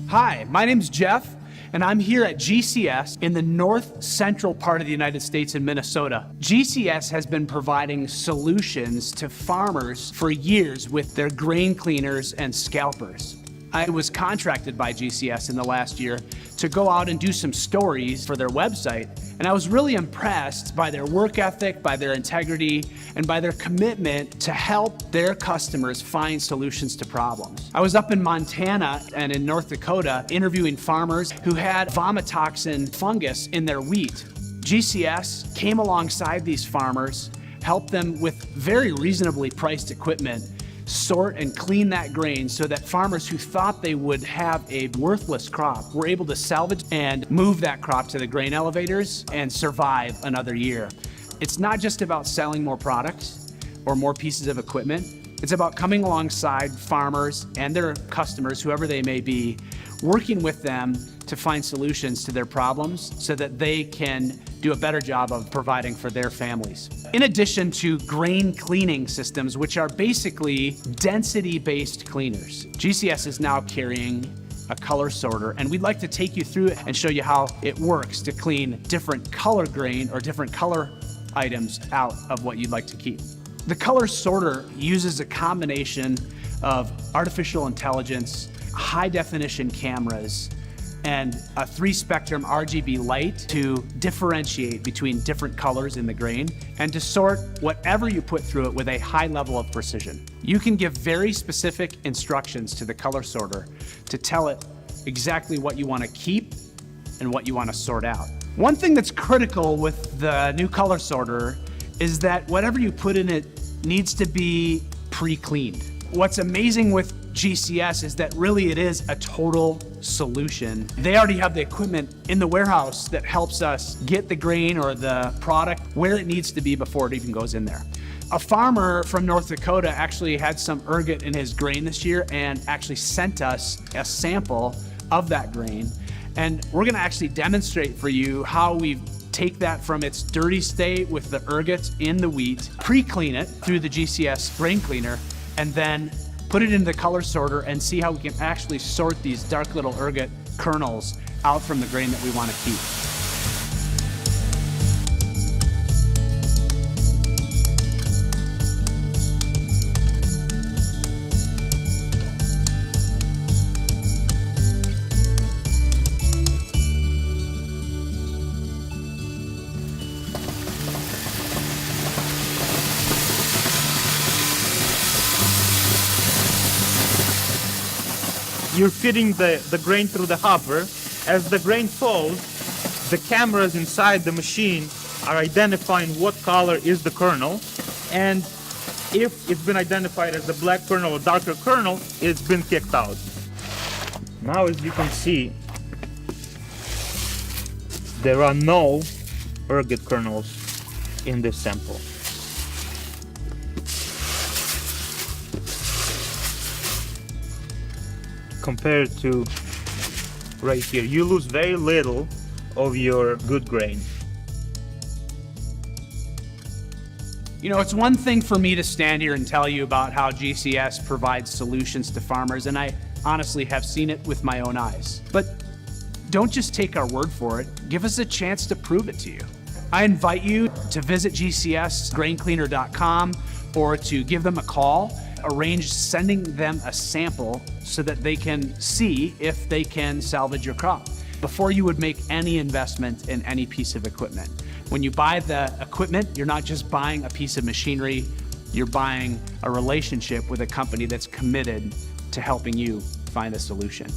Hi, my name's Jeff, and I'm here at GCS in the north central part of the United States in Minnesota. GCS has been providing solutions to farmers for years with their grain cleaners and scalpers. I was contracted by GCS in the last year to go out and do some stories for their website, and I was really impressed by their work ethic, by their integrity, and by their commitment to help their customers find solutions to problems. I was up in Montana and in North Dakota interviewing farmers who had vomitoxin fungus in their wheat. GCS came alongside these farmers, helped them with very reasonably priced equipment, sort and clean that grain so that farmers who thought they would have a worthless crop were able to salvage and move that crop to the grain elevators and survive another year. It's not just about selling more products or more pieces of equipment. It's about coming alongside farmers and their customers, whoever they may be, working with them to find solutions to their problems so that they can do a better job of providing for their families. In addition to grain cleaning systems, which are basically density-based cleaners, GCS is now carrying a color sorter, and we'd like to take you through it and show you how it works to clean different color grain or different color items out of what you'd like to keep. The color sorter uses a combination of artificial intelligence, high-definition cameras, and a 3-spectrum RGB light to differentiate between different colors in the grain and to sort whatever you put through it with a high level of precision. You can give very specific instructions to the color sorter to tell it exactly what you want to keep and what you want to sort out. One thing that's critical with the new color sorter is that whatever you put in it needs to be pre-cleaned. What's amazing with GCS is that really it is a total solution. They already have the equipment in the warehouse that helps us get the grain or the product where it needs to be before it even goes in there. A farmer from North Dakota actually had some ergot in his grain this year and actually sent us a sample of that grain. And we're gonna actually demonstrate for you how we take that from its dirty state with the ergot in the wheat, pre-clean it through the GCS grain cleaner, and then put it into the color sorter and see how we can actually sort these dark little ergot kernels out from the grain that we want to keep. You're feeding the grain through the hopper. As the grain falls, the cameras inside the machine are identifying what color is the kernel, and if it's been identified as a black kernel or darker kernel, it's been kicked out. Now, as you can see, there are no ergot kernels in this sample. Compared to right here, you lose very little of your good grain. You know, it's one thing for me to stand here and tell you about how GCS provides solutions to farmers, and I honestly have seen it with my own eyes. But don't just take our word for it. Give us a chance to prove it to you. I invite you to visit GCSgraincleaner.com or to give them a call. Arrange sending them a sample so that they can see if they can salvage your crop before you would make any investment in any piece of equipment. When you buy the equipment, you're not just buying a piece of machinery, you're buying a relationship with a company that's committed to helping you find a solution.